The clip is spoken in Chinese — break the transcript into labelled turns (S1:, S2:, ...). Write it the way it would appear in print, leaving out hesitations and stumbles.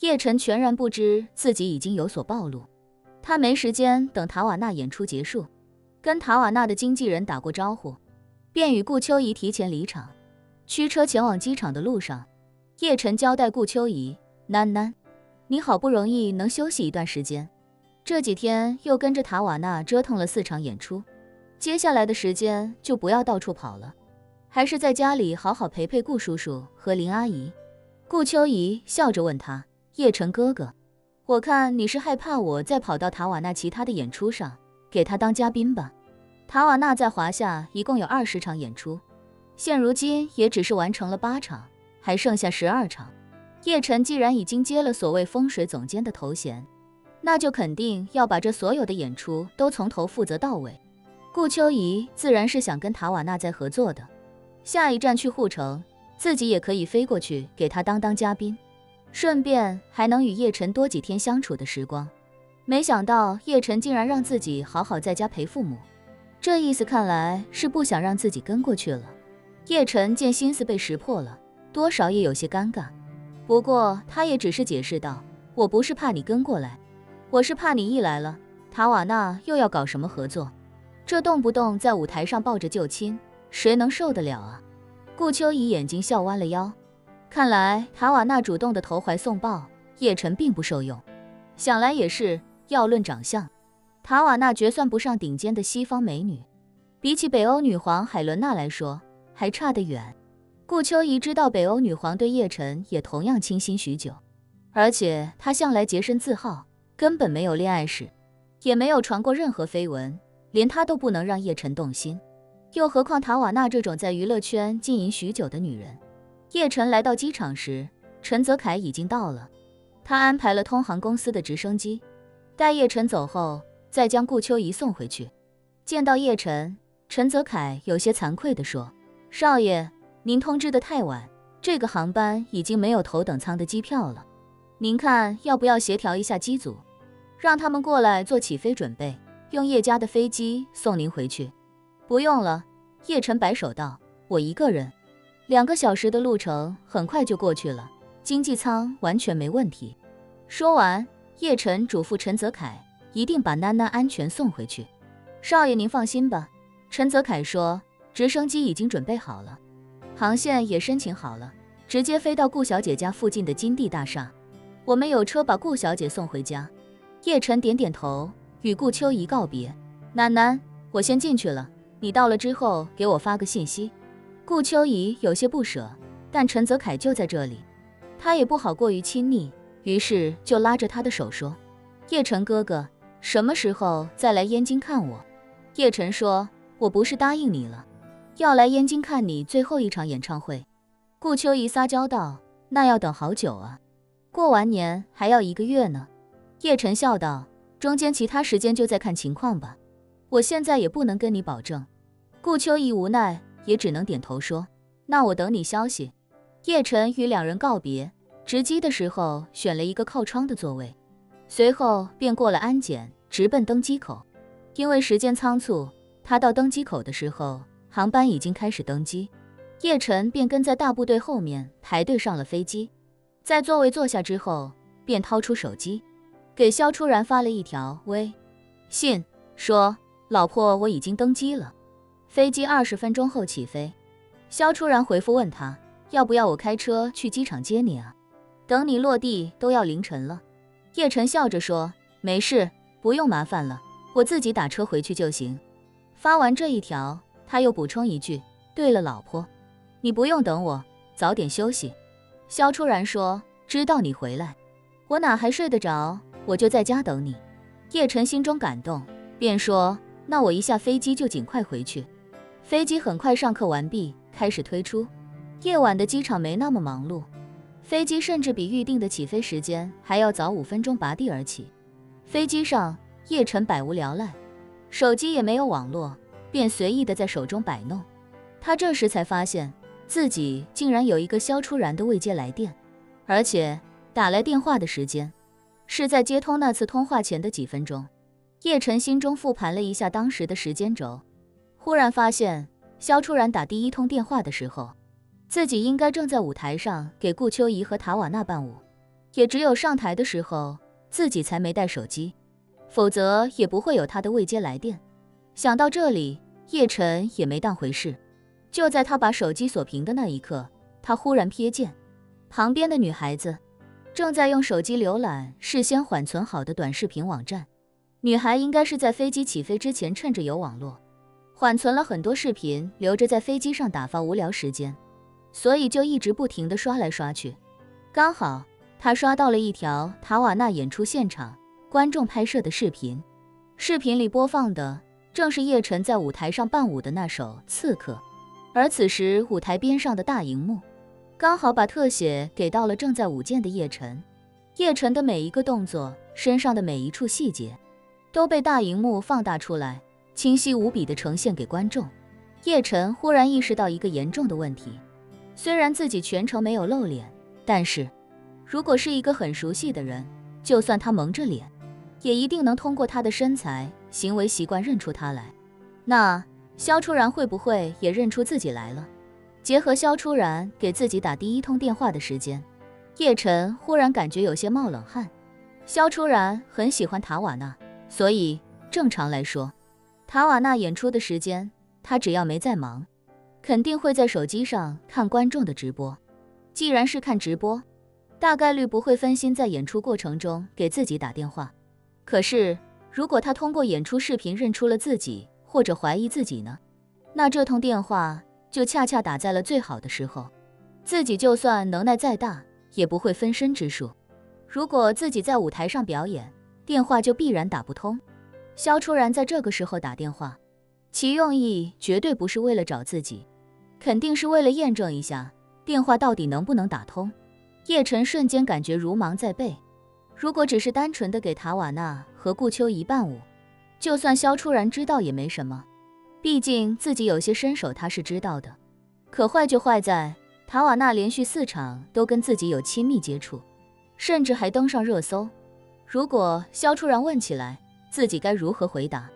S1: 叶晨全然不知自己已经有所暴露，他没时间等塔瓦纳演出结束，跟塔瓦纳的经纪人打过招呼，便与顾秋怡提前离场。驱车前往机场的路上，叶晨交代顾秋怡：囡囡，你好不容易能休息一段时间，这几天又跟着塔瓦纳折腾了4场演出，接下来的时间就不要到处跑了，还是在家里好好陪陪顾叔叔和林阿姨。顾秋怡笑着问他：叶晨哥哥，我看你是害怕我再跑到塔瓦纳其他的演出上给他当嘉宾吧。塔瓦纳在华夏一共有20场演出，现如今也只是完成了8场，还剩下12场。叶晨既然已经接了所谓风水总监的头衔，那就肯定要把这所有的演出都从头负责到尾。顾秋怡自然是想跟塔瓦纳再合作的，下一站去护城，自己也可以飞过去给他当嘉宾，顺便还能与叶晨多几天相处的时光。没想到叶晨竟然让自己好好在家陪父母，这意思看来是不想让自己跟过去了。叶晨见心思被识破了，多少也有些尴尬，不过他也只是解释道：我不是怕你跟过来，我是怕你一来了，塔瓦纳又要搞什么合作，这动不动在舞台上抱着就亲，谁能受得了啊？顾秋怡眼睛笑弯了腰，看来塔瓦纳主动的投怀送抱，叶晨并不受用。想来也是，要论长相，塔瓦纳绝算不上顶尖的西方美女，比起北欧女皇海伦娜来说，还差得远。顾秋怡知道北欧女皇对叶晨也同样倾心许久，而且她向来洁身自好，根本没有恋爱史，也没有传过任何绯闻，连她都不能让叶晨动心，又何况塔瓦纳这种在娱乐圈经营许久的女人。叶晨来到机场时，陈泽凯已经到了，他安排了通航公司的直升机，待叶晨走后再将顾秋怡送回去。见到叶晨，陈泽凯有些惭愧地说：少爷，您通知得太晚，这个航班已经没有头等舱的机票了，您看要不要协调一下机组，让他们过来做起飞准备，用叶家的飞机送您回去。不用了，叶晨摆手道，我一个人，2个小时的路程很快就过去了，经济舱完全没问题。说完，叶晨嘱咐陈泽凯一定把囡囡安全送回去。少爷您放心吧，陈泽凯说，直升机已经准备好了，航线也申请好了，直接飞到顾小姐家附近的金地大厦，我们有车把顾小姐送回家。叶晨点点头，与顾秋怡告别。囡囡，我先进去了，你到了之后给我发个信息。顾秋怡有些不舍，但陈泽凯就在这里，他也不好过于亲昵，于是就拉着他的手说：叶晨哥哥，什么时候再来燕京看我？叶晨说：我不是答应你了，要来燕京看你最后一场演唱会。顾秋怡撒娇道：那要等好久啊，过完年还要1个月呢。叶晨笑道：中间其他时间就再看情况吧，我现在也不能跟你保证。顾秋怡无奈，也只能点头说：那我等你消息。叶晨与2人告别，值机的时候选了一个靠窗的座位，随后便过了安检，直奔登机口。因为时间仓促，他到登机口的时候，航班已经开始登机，叶晨便跟在大部队后面排队上了飞机。在座位坐下之后，便掏出手机，给肖初然发了一条微信，说：老婆，我已经登机了，飞机20分钟后起飞。肖初然回复问他，要不要我开车去机场接你啊？等你落地都要凌晨了。叶晨笑着说：没事，不用麻烦了，我自己打车回去就行。发完这一条，他又补充一句：对了老婆，你不用等我，早点休息。肖初然说：知道你回来，我哪还睡得着，我就在家等你。叶晨心中感动，便说：那我一下飞机就尽快回去。飞机很快上客完毕，开始推出。夜晚的机场没那么忙碌，飞机甚至比预定的起飞时间还要早5分钟拔地而起。飞机上，叶晨百无聊赖，手机也没有网络，便随意的在手中摆弄。他这时才发现，自己竟然有一个肖初然的未接来电，而且打来电话的时间是在接通那次通话前的几分钟。叶晨心中复盘了一下当时的时间轴，忽然发现肖初然打第1通电话的时候，自己应该正在舞台上给顾秋怡和塔瓦纳伴舞。也只有上台的时候自己才没带手机，否则也不会有他的未接来电。想到这里，叶晨也没当回事。就在他把手机锁屏的那一刻，他忽然瞥见旁边的女孩子正在用手机浏览事先缓存好的短视频网站。女孩应该是在飞机起飞之前趁着有网络，缓存了很多视频，留着在飞机上打发无聊时间，所以就一直不停地刷来刷去。刚好她刷到了一条塔瓦纳演出现场观众拍摄的视频，视频里播放的正是叶晨在舞台上伴舞的那首《刺客》，而此时舞台边上的大荧幕刚好把特写给到了正在舞剑的叶晨。叶晨的每一个动作，身上的每一处细节都被大荧幕放大出来，清晰无比地呈现给观众。叶晨忽然意识到一个严重的问题，虽然自己全程没有露脸，但是如果是一个很熟悉的人，就算他蒙着脸，也一定能通过他的身材、行为习惯认出他来。那萧初然会不会也认出自己来了？结合萧初然给自己打第一通电话的时间，叶晨忽然感觉有些冒冷汗。萧初然很喜欢塔瓦纳，所以正常来说，塔瓦纳演出的时间，他只要没在忙，肯定会在手机上看观众的直播。既然是看直播，大概率不会分心在演出过程中给自己打电话。可是如果他通过演出视频认出了自己，或者怀疑自己呢？那这通电话就恰恰打在了最好的时候，自己就算能耐再大，也不会分身之术。如果自己在舞台上表演，电话就必然打不通。萧初然在这个时候打电话，其用意绝对不是为了找自己，肯定是为了验证一下电话到底能不能打通。叶晨瞬间感觉如芒在背，如果只是单纯的给塔瓦纳和顾秋怡伴舞，就算萧初然知道也没什么，毕竟自己有些身手他是知道的。可坏就坏在塔瓦纳连续4场都跟自己有亲密接触，甚至还登上热搜。如果萧初然问起来，自己该如何回答？